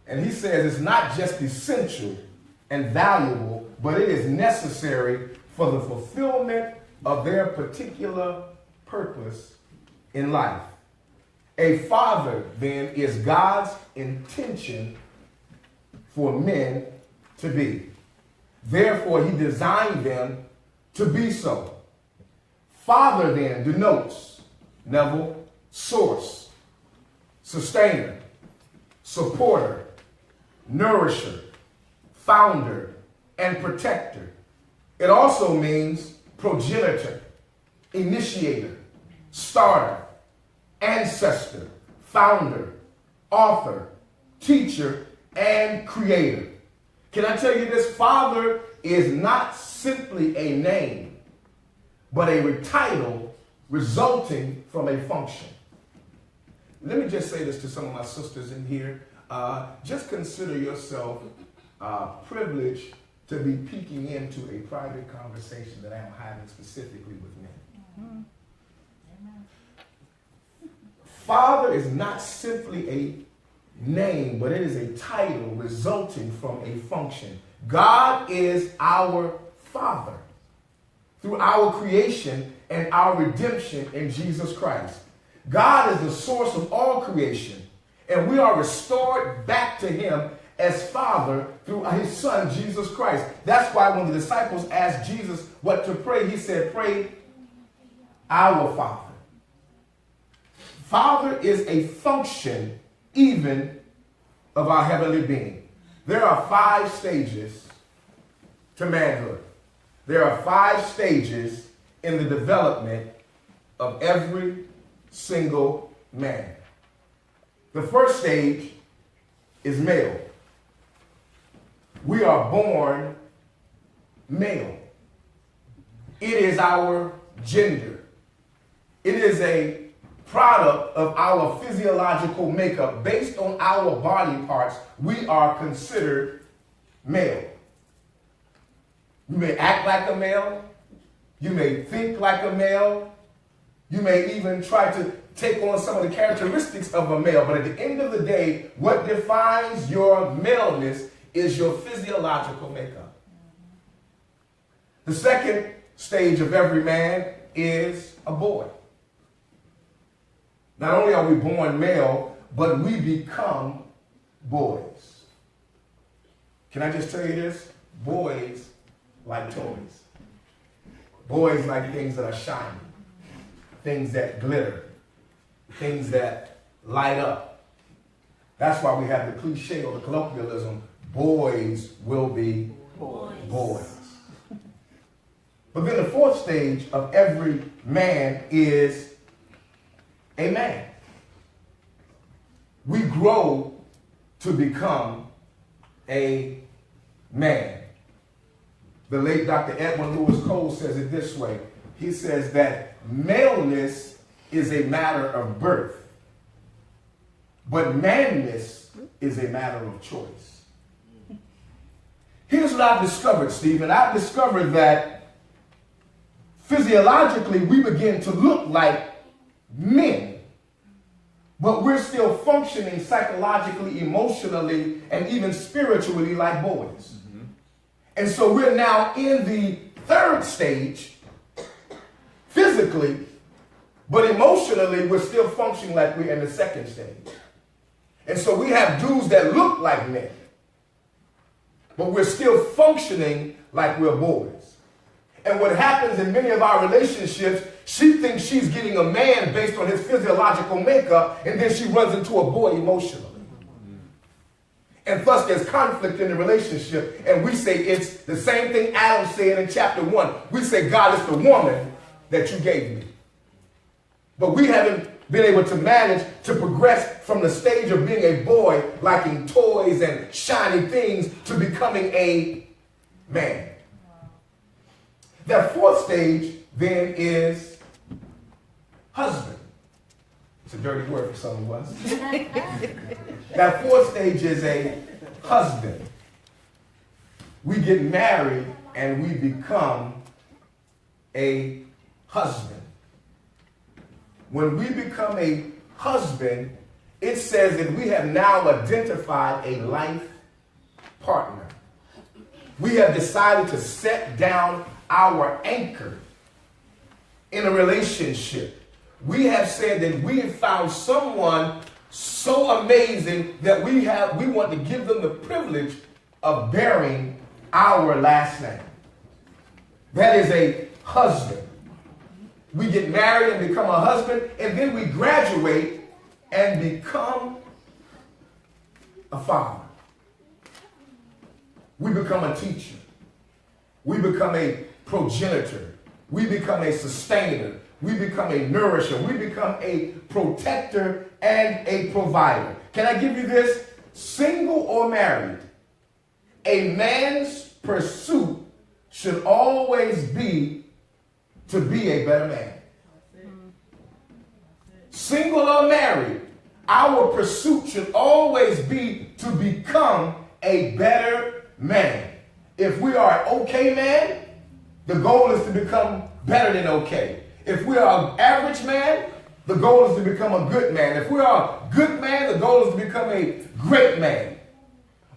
And he says it's not just essential and valuable, but it is necessary for the fulfillment of their particular purpose in life. A father, then, is God's intention for men to be. Therefore, he designed them to be so. Father, then, denotes, Neville, source, sustainer, supporter, nourisher, founder, and protector. It also means progenitor, initiator, starter, ancestor, founder, author, teacher, and creator. Can I tell you this? Father is not simply a name, but a title resulting from a function. Let me just say this to some of my sisters in here. Just consider yourself privileged to be peeking into a private conversation that I am having specifically with men. Mm-hmm. Father is not simply a name, but it is a title resulting from a function. God is our Father through our creation and our redemption in Jesus Christ. God is the source of all creation, and we are restored back to him as Father through his Son, Jesus Christ. That's why when the disciples asked Jesus what to pray, he said, pray, our Father. Father is a function even of our heavenly being. There are 5 stages to manhood. There are 5 stages in the development of every single man. The first stage is male. We are born male. It is our gender. It is a product of our physiological makeup. Based on our body parts, we are considered male. You may act like a male. You may think like a male. You may even try to take on some of the characteristics of a male. But at the end of the day, what defines your maleness is your physiological makeup. The second stage of every man is a boy. Not only are we born male, but we become boys. Can I just tell you this? Boys like toys. Boys like things that are shiny, things that glitter, things that light up. That's why we have the cliche or the colloquialism, boys will be boys. But then the fourth stage of every man is a man. We grow to become a man. The late Dr. Edwin Lewis Cole says it this way. He says that maleness is a matter of birth, but manness is a matter of choice. Here's what I've discovered, Stephen. I've discovered that physiologically we begin to look like men, but we're still functioning psychologically, emotionally, and even spiritually like boys. Mm-hmm. And so we're now in the third stage, physically, but emotionally we're still functioning like we're in the second stage. And so we have dudes that look like men, but we're still functioning like we're boys. And what happens in many of our relationships, she thinks she's getting a man based on his physiological makeup, and then she runs into a boy emotionally. And thus there's conflict in the relationship, and we say it's the same thing Adam said in chapter 1. We say, God, it's the woman that you gave me. But we haven't been able to manage to progress from the stage of being a boy, liking toys and shiny things, to becoming a man. That fourth stage then is husband. It's a dirty word for some of us. That fourth stage is a husband. We get married and we become a husband. When we become a husband, it says that we have now identified a life partner. We have decided to set down our anchor in a relationship. We have said that we have found someone so amazing that we want to give them the privilege of bearing our last name. That is a husband. We get married and become a husband, and then we graduate and become a father. We become a teacher. We become a progenitor. We become a sustainer. We become a nourisher. We become a protector and a provider. Can I give you this? Single or married, a man's pursuit should always be to be a better man. Single or married, our pursuit should always be to become a better man. If we are an okay man, the goal is to become better than okay. If we are an average man, the goal is to become a good man. If we are a good man, the goal is to become a great man.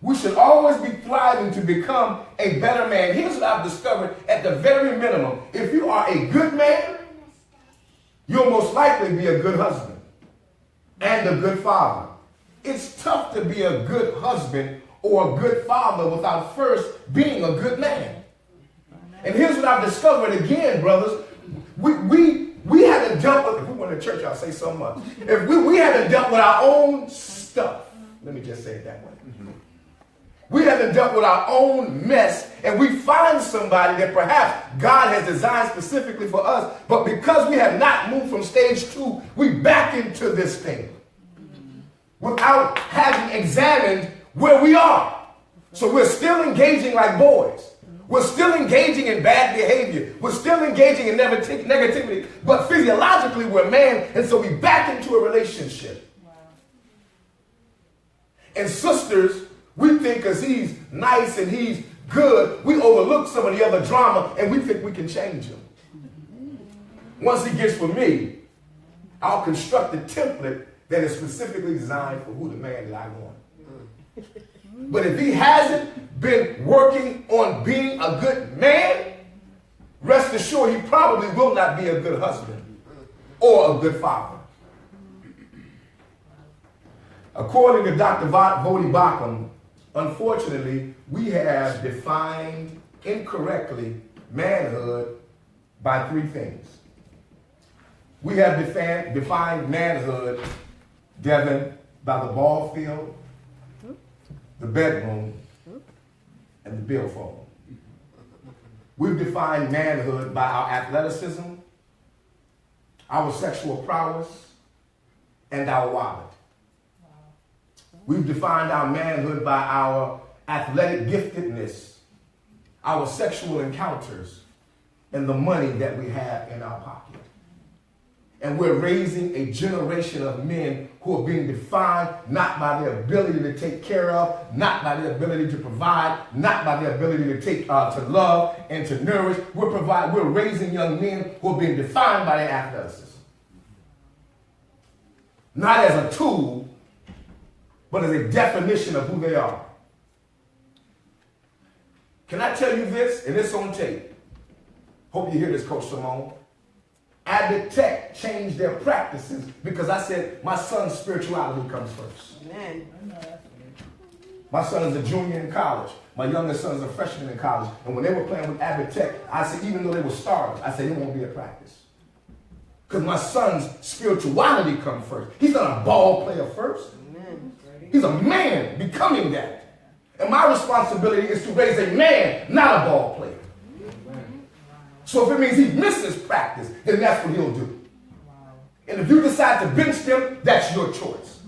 We should always be thriving to become a better man. Here's what I've discovered at the very minimum. If you are a good man, you'll most likely be a good husband and a good father. It's tough to be a good husband or a good father without first being a good man. And here's what I've discovered again, brothers. We haven't dealt with, if we went to church, I'll say so much. If we haven't dealt with our own stuff. Let me just say it that way. We haven't dealt with our own mess, and we find somebody that perhaps God has designed specifically for us, but because we have not moved from stage 2, we back into this thing without having examined where we are. So we're still engaging like boys. We're still engaging in bad behavior. We're still engaging in negativity, but physiologically we're man, and so we back into a relationship. Wow. And sisters, we think because he's nice and he's good, we overlook some of the other drama and we think we can change him. Once he gets for me, I'll construct a template that is specifically designed for who the man that I want. But if he hasn't been working on being a good man, rest assured he probably will not be a good husband or a good father. According to Dr. Vodi Bakum, unfortunately, we have defined incorrectly manhood by 3 things. We have defined manhood, Devin, by the ball field, the bedroom, and the billfold. We've defined manhood by our athleticism, our sexual prowess, and our wallet. We've defined our manhood by our athletic giftedness, our sexual encounters, and the money that we have in our pocket. And we're raising a generation of men who are being defined not by their ability to take care of, not by their ability to provide, not by their ability to love and to nourish. We're raising young men who are being defined by their athleticism. Not as a tool, but as a definition of who they are. Can I tell you this? And it's on tape. Hope you hear this, Coach Simone. Abbott Tech changed their practices because I said my son's spirituality comes first. Amen. My son is a junior in college. My youngest son is a freshman in college. And when they were playing with Abbott Tech, I said, even though they were starters, I said, it won't be a practice. Because my son's spirituality comes first. He's not a ball player first. Amen. He's a man becoming that. And my responsibility is to raise a man, not a ball player. So if it means he misses practice, then that's what he'll do. And if you decide to bench them, that's your choice.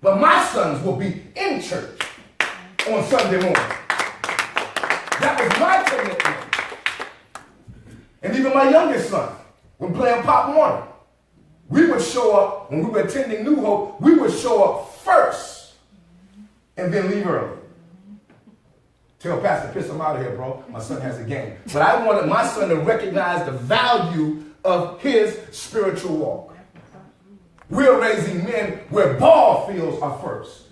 But my sons will be in church on Sunday morning. That was my commitment. And even my youngest son, when playing Pop Warner, we would show up, when we were attending New Hope, we would show up first and then leave early. Tell Pastor, piss him out of here, bro. My son has a game. But I wanted my son to recognize the value of his spiritual walk. We're raising men where ball fields are first.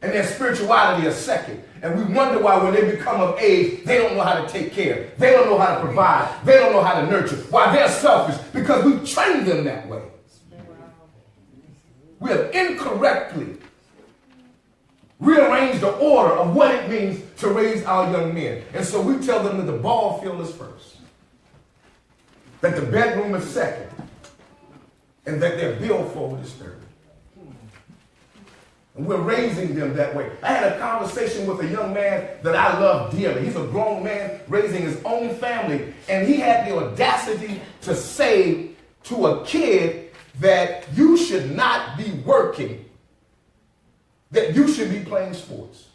And their spirituality is second. And we wonder why when they become of age, they don't know how to take care. They don't know how to provide. They don't know how to nurture. Why they're selfish? Because we trained them that way. We have incorrectly rearranged the order of what it means to raise our young men. And so we tell them that the ball field is first. That the bedroom is second. And that their billfold is third. And we're raising them that way. I had a conversation with a young man that I love dearly. He's a grown man raising his own family. And he had the audacity to say to a kid that you should not be working, that you should be playing sports.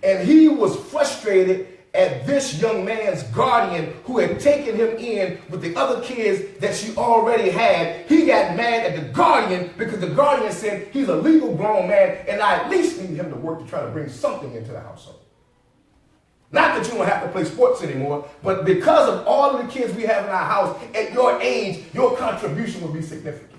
And he was frustrated at this young man's guardian who had taken him in with the other kids that she already had. He got mad at the guardian because the guardian said he's a legal grown man and I at least need him to work to try to bring something into the household. Not that you don't have to play sports anymore, but because of all of the kids we have in our house, at your age, your contribution will be significant.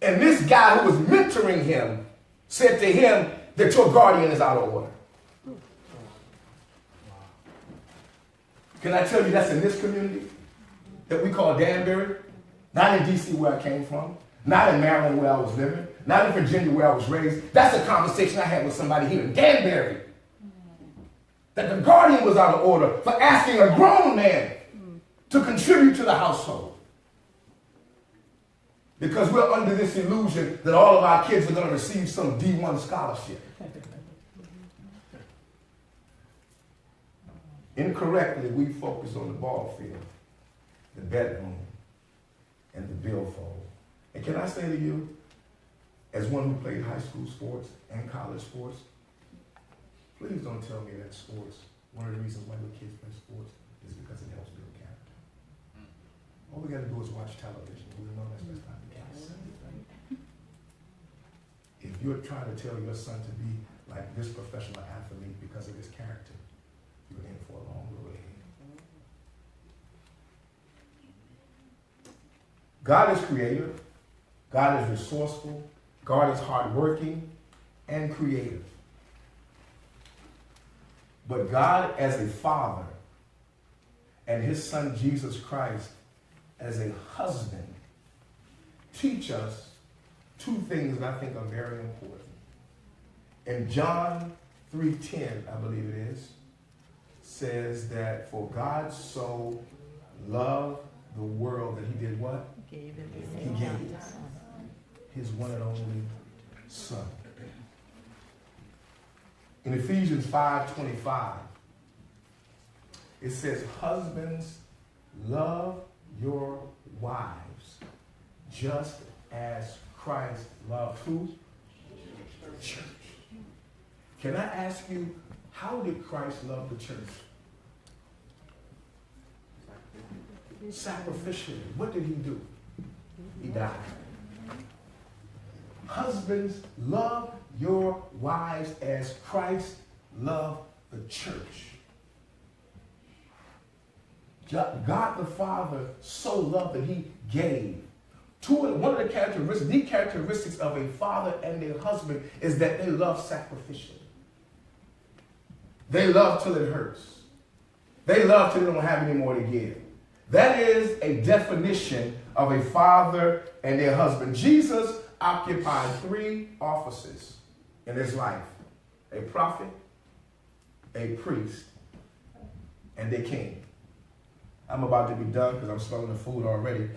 And this guy who was mentoring him said to him that your guardian is out of order. Can I tell you that's in this community that we call Danbury? Not in D.C. where I came from. Not in Maryland where I was living. Not in Virginia where I was raised. That's a conversation I had with somebody here in Danbury. That the guardian was out of order for asking a grown man to contribute to the household. Because we're under this illusion that all of our kids are going to receive some D1 scholarship. Incorrectly, we focus on the ball field, the bedroom, and the billfold. And can I say to you, as one who played high school sports and college sports, please don't tell me that sports, one of the reasons why your kids play sports is because it helps build character. All we got to do is watch television. We know that's not the case. If you're trying to tell your son to be like this professional athlete because of his character, you're in for a long road ahead. God is creative. God is resourceful. God is hardworking and creative. But God as a father and his son Jesus Christ as a husband teach us two things that I think are very important. In John 3:10, I believe it is, says that for God so loved the world that he did what? He gave his one and only son. In Ephesians 5:25, it says, husbands, love your wives just as Christ loved who? The church. Can I ask you, how did Christ love the church? Sacrificially. What did he do? He died. Husbands, love your wives as Christ loved the church. God the Father so loved that he gave. One of the characteristics of a father and a husband is that they love sacrificially. They love till it hurts. They love till they don't have any more to give. That is a definition of a father and their husband. Jesus occupied three offices in his life: a prophet, a priest, and a king. I'm about to be done because I'm smelling the food already.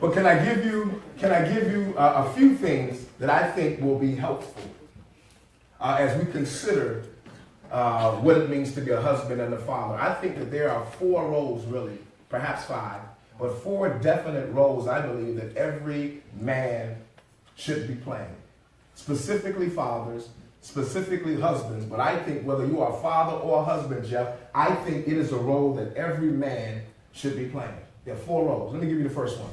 But can I give you a few things that I think will be helpful as we consider what it means to be a husband and a father. I think that there are four roles, really, perhaps five, but four definite roles I believe that every man should be playing. Specifically fathers, specifically husbands, but I think whether you are a father or a husband, Jeff, I think it is a role that every man should be playing. There are four roles. Let me give you the first one.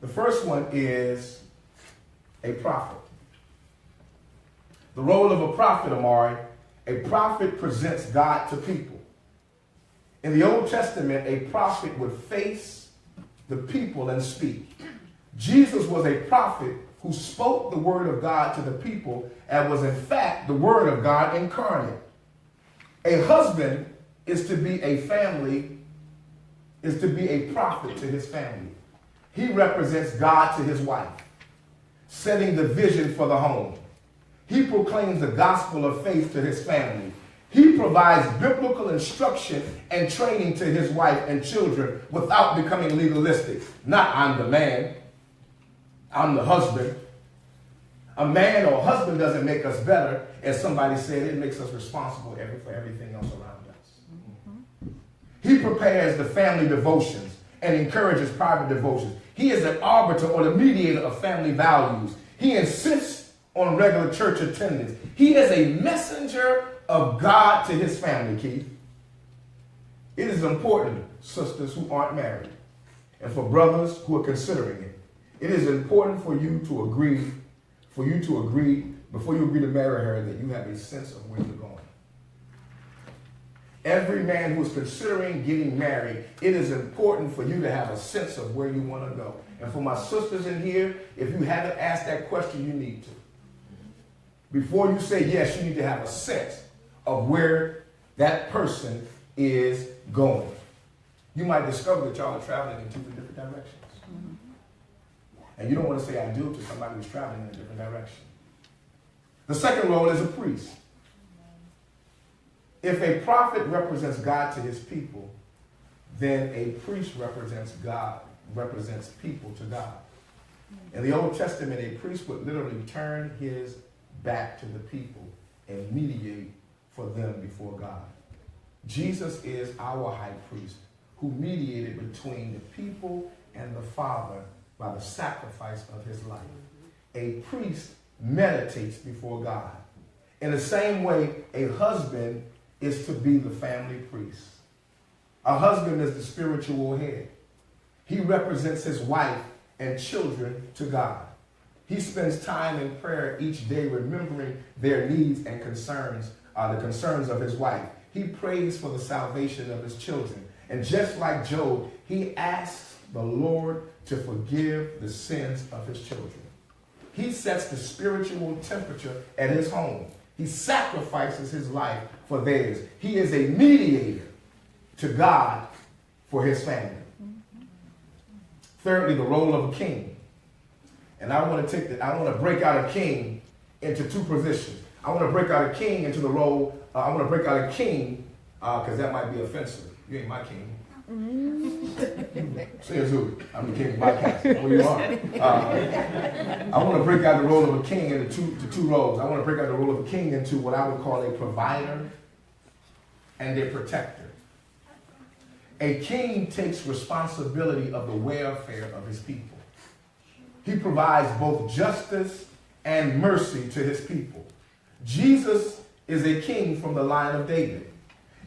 The first one is a prophet. The role of a prophet, Amari, a prophet presents God to people. In the Old Testament, a prophet would face the people and speak. Jesus was a prophet who spoke the word of God to the people and was in fact the word of God incarnate. A husband is to be a prophet to his family. He represents God to his wife, setting the vision for the home. He proclaims the gospel of faith to his family. He provides biblical instruction and training to his wife and children without becoming legalistic. Not, I'm the man, I'm the husband. A man or a husband doesn't make us better. As somebody said, it makes us responsible for everything else around us. He prepares the family devotions and encourages private devotions. He is an arbiter or the mediator of family values. He insists on regular church attendance. He is a messenger of God to his family, Keith. It is important, sisters who aren't married, and for brothers who are considering it, it is important for you to agree, before you agree to marry her, that you have a sense of where you're going. Every man who is considering getting married, it is important for you to have a sense of where you want to go. And for my sisters in here, if you haven't asked that question, you need to. Before you say yes, you need to have a sense of where that person is going. You might discover that y'all are traveling in two different directions. And you don't want to say I do to somebody who's traveling in a different direction. The second role is a priest. If a prophet represents God to his people, then a priest represents God, represents people to God. In the Old Testament, a priest would literally turn his back to the people and mediate for them before God. Jesus is our high priest who mediated between the people and the Father by the sacrifice of his life. A priest meditates before God. In the same way, a husband is to be the family priest. A husband is the spiritual head. He represents his wife and children to God. He spends time in prayer each day, remembering their needs and concerns, the concerns of his wife. He prays for the salvation of his children. And just like Job, he asks the Lord to forgive the sins of his children. He sets the spiritual temperature at his home. He sacrifices his life for theirs. He is a mediator to God for his family. Thirdly, the role of a king. And I want to break out a king into two positions. I want to break out a king into the role, because that might be offensive. You ain't my king. Says who? I'm the king of my castle. Where you are. I want to break out the role of a king into two roles. I want to break out the role of a king into what I would call a provider and a protector. A king takes responsibility of the welfare of his people. He provides both justice and mercy to his people. Jesus is a king from the line of David.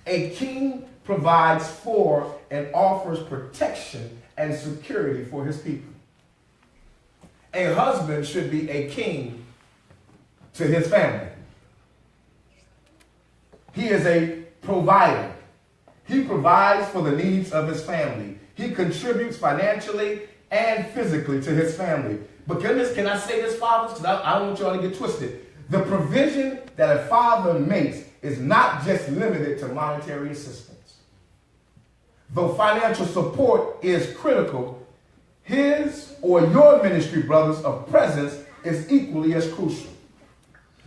A king provides for and offers protection and security for his people. A husband should be a king to his family. He is a provider. He provides for the needs of his family. He contributes financially and physically to his family. But can I say this, fathers? Because I don't want y'all to get twisted. The provision that a father makes is not just limited to monetary assistance. Though financial support is critical, his or your ministry, brothers, of presence is equally as crucial.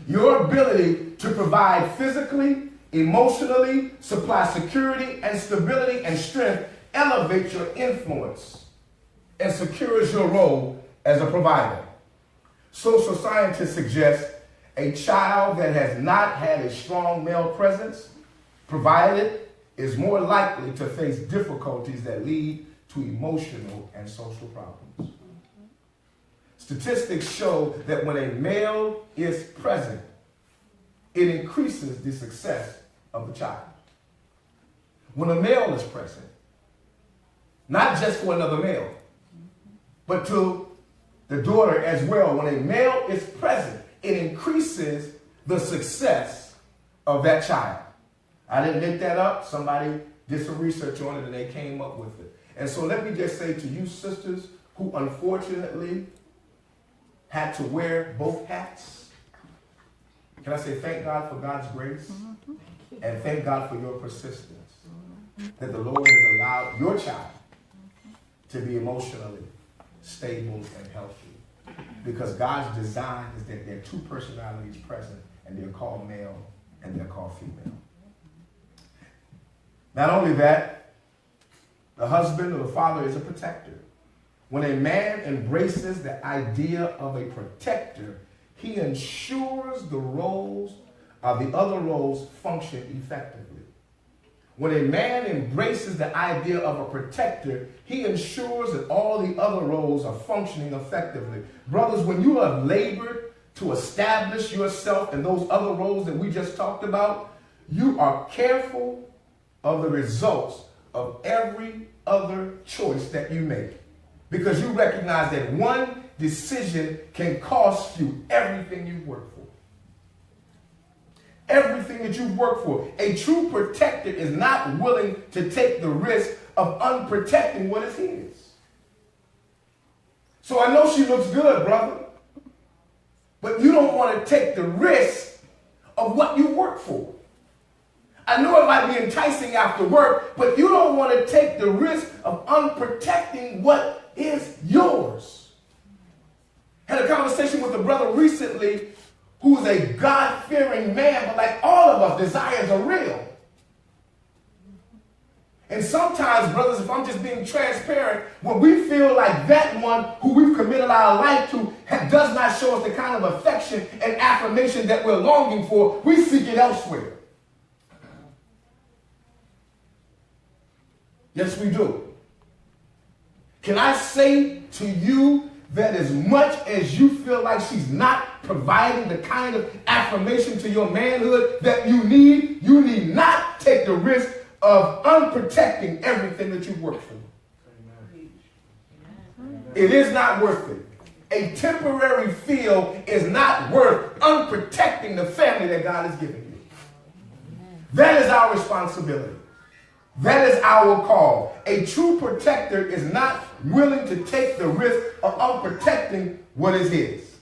Your ability to provide physically, emotionally, supply security and stability and strength elevates your influence and secures your role as a provider. Social scientists suggest a child that has not had a strong male presence provided is more likely to face difficulties that lead to emotional and social problems. Statistics show that when a male is present, it increases the success of the child. When a male is present, not just for another male, but to the daughter as well. When a male is present, it increases the success of that child. I didn't make that up. Somebody did some research on it, and they came up with it. And so let me just say to you sisters who unfortunately had to wear both hats, can I say thank God for God's grace and thank God for your persistence, that the Lord has allowed your child to be emotionally stable and healthy. Because God's design is that there are two personalities present, and they're called male and they're called female. Not only that, the husband or the father is a protector. When a man embraces the idea of a protector, he ensures the roles of the other roles function effectively. When a man embraces the idea of a protector, he ensures that all the other roles are functioning effectively. Brothers, when you have labored to establish yourself in those other roles that we just talked about, you are careful of the results of every other choice that you make. Because you recognize that one decision can cost you everything you've worked for. Everything that you've worked for. A true protector is not willing to take the risk of unprotecting what is his. So I know she looks good, brother, but you don't want to take the risk of what you work for. I know it might be enticing after work, but you don't want to take the risk of unprotecting what is yours. Had a conversation with a brother recently who's a God-fearing man, but like all of us, desires are real. And sometimes, brothers, if I'm just being transparent, when we feel like that one who we've committed our life to does not show us the kind of affection and affirmation that we're longing for, we seek it elsewhere. Yes, we do. Can I say to you that as much as you feel like she's not providing the kind of affirmation to your manhood that you need not take the risk of unprotecting everything that you've worked for. Amen. It is not worth it. A temporary feel is not worth unprotecting the family that God has given you. That is our responsibility. That is our call. A true protector is not willing to take the risk of unprotecting what is his.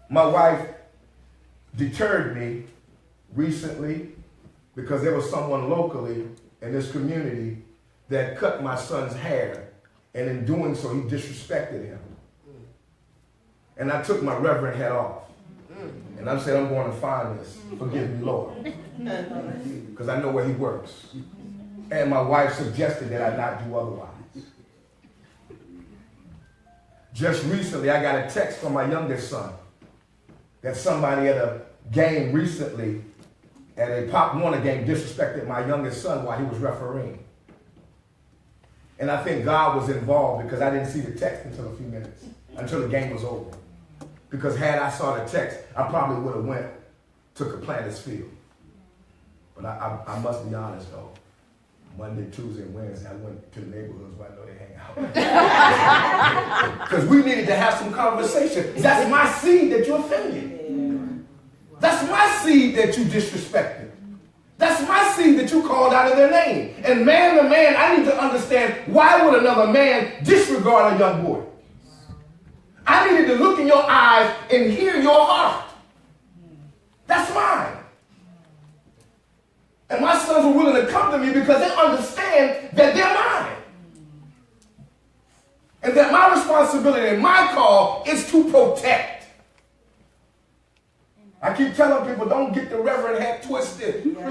My wife deterred me recently because there was someone locally in this community that cut my son's hair, and in doing so, he disrespected him. And I took my reverend hat off. And I said, I'm going to find this. Forgive me, Lord. Because I know where he works. And my wife suggested that I not do otherwise. Just recently, I got a text from my youngest son that somebody at a game recently, at a Pop Warner game, disrespected my youngest son while he was refereeing. And I think God was involved because I didn't see the text until a few minutes, until the game was over. Because had I saw the text, I probably would have went to Planters Field. But I must be honest though. Monday, Tuesday, and Wednesday, I went to the neighborhoods where I know they hang out. Because we needed to have some conversation. That's my seed that you offended. That's my seed that you disrespected. That's my seed that you called out of their name. And man to man, I need to understand, why would another man disregard a young boy? I needed to look in your eyes and hear your heart. That's mine. And my sons were willing to come to me because they understand that they're mine. And that my responsibility and my call is to protect. I keep telling people, don't get the reverend hat twisted. I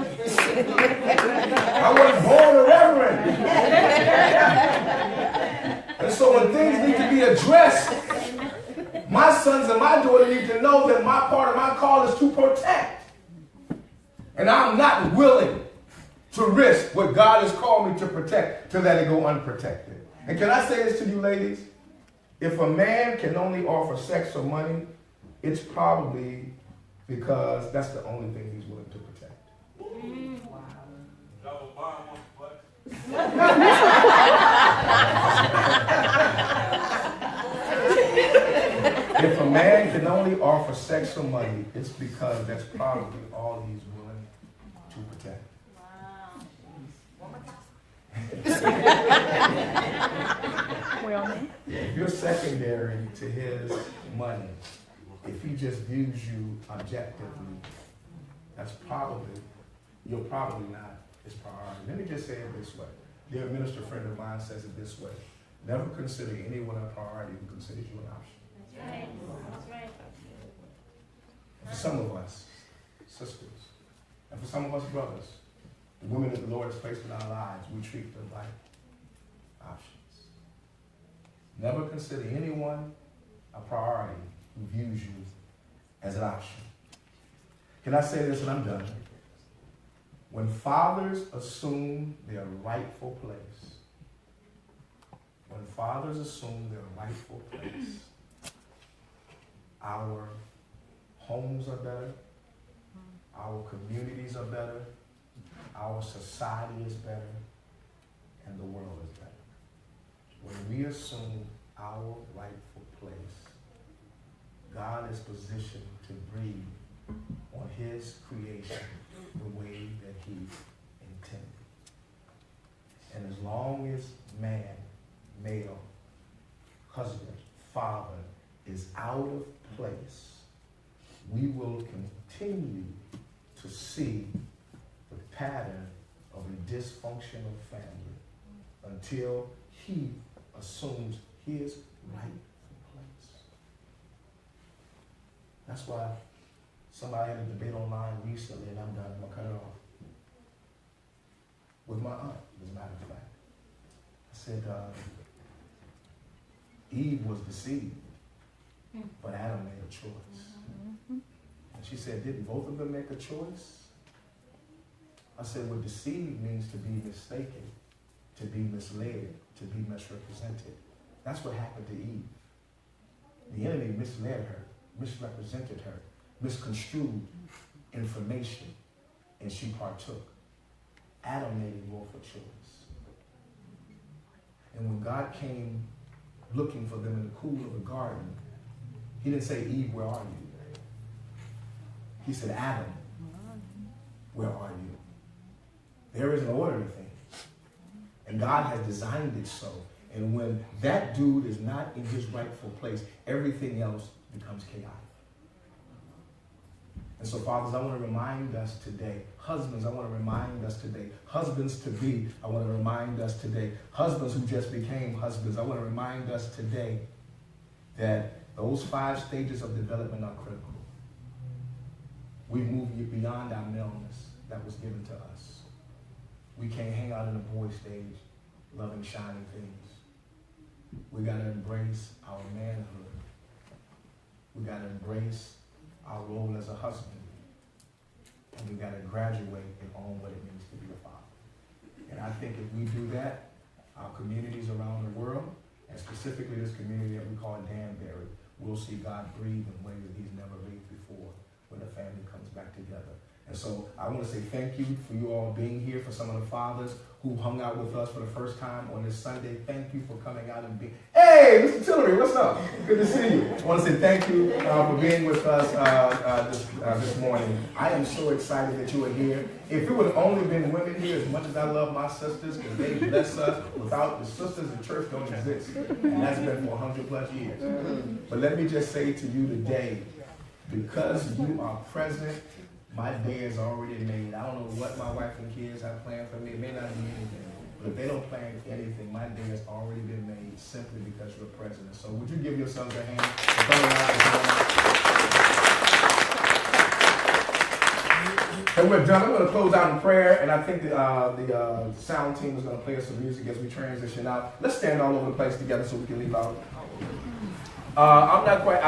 wasn't born a reverend. And so when things need to be addressed, my sons and my daughter need to know that my part of my call is to protect. And I'm not willing to risk what God has called me to protect to let it go unprotected. And can I say this to you ladies? If a man can only offer sex or money, it's probably because that's the only thing he's willing to protect. If a man can only offer sex or money, it's because that's probably all he's willing to protect. If you're secondary to his money, if he just views you objectively, you're probably not his priority. Let me just say it this way. Dear minister friend of mine says it this way. Never consider anyone a priority who considers you an option. That's right. That's right. For some of us, sisters, and for some of us brothers, the women that the Lord has placed in our lives, we treat them like options. Never consider anyone a priority who views you as an option. Can I say this and I'm done? When fathers assume their rightful place, our homes are better, our communities are better, our society is better, and the world is better. When we assume our rightful place, God is positioned to breathe on his creation the way that he intended. And as long as man, male, husband, father is out of place, we will continue to see the pattern of a dysfunctional family until he assumes his rightful place. That's why somebody had a debate online recently, and I'm done, I'm going to cut it off, with my aunt, as a matter of fact. I said, Eve was deceived, but Adam made a choice. And she said, didn't both of them make a choice? I said, well, deceived means to be mistaken, to be misled, to be misrepresented. That's what happened to Eve. The enemy misled her, misrepresented her, misconstrued information, and she partook. Adam made a willful choice. And when God came looking for them in the cool of the garden, he didn't say, Eve, where are you? He said, Adam, where are you? There is an order to things. And God has designed it so. And when that dude is not in his rightful place, everything else becomes chaotic. And so, fathers, I want to remind us today. Husbands, I want to remind us today. Husbands to be, I want to remind us today. Husbands who just became husbands, I want to remind us today that those 5 stages of development are critical. We move beyond our maleness that was given to us. We can't hang out in the boy stage, loving shiny things. We got to embrace our manhood. We got to embrace our role as a husband. And we got to graduate and own what it means to be a father. And I think if we do that, our communities around the world, and specifically this community that we call Danbury, we'll see God breathe in ways that he's never breathed before when the family comes back together. And so I want to say thank you for you all being here, for some of the fathers who hung out with us for the first time on this Sunday. Thank you for coming out and being, hey, Mr. Tillery, what's up? Good to see you. I want to say thank you for being with us this morning. I am so excited that you are here. If it would have only been women here, as much as I love my sisters, because they bless us, without the sisters, the church don't exist. And that's been for 100+ years. But let me just say to you today, because you are present, my day is already made. I don't know what my wife and kids have planned for me. It may not be anything. But if they don't plan anything, my day has already been made simply because you're present. So would you give yourselves a hand for coming out? And we're done. I'm going to close out in prayer. And I think the sound team is going to play us some music as we transition out. Let's stand all over the place together so we can leave out. I'm not quite...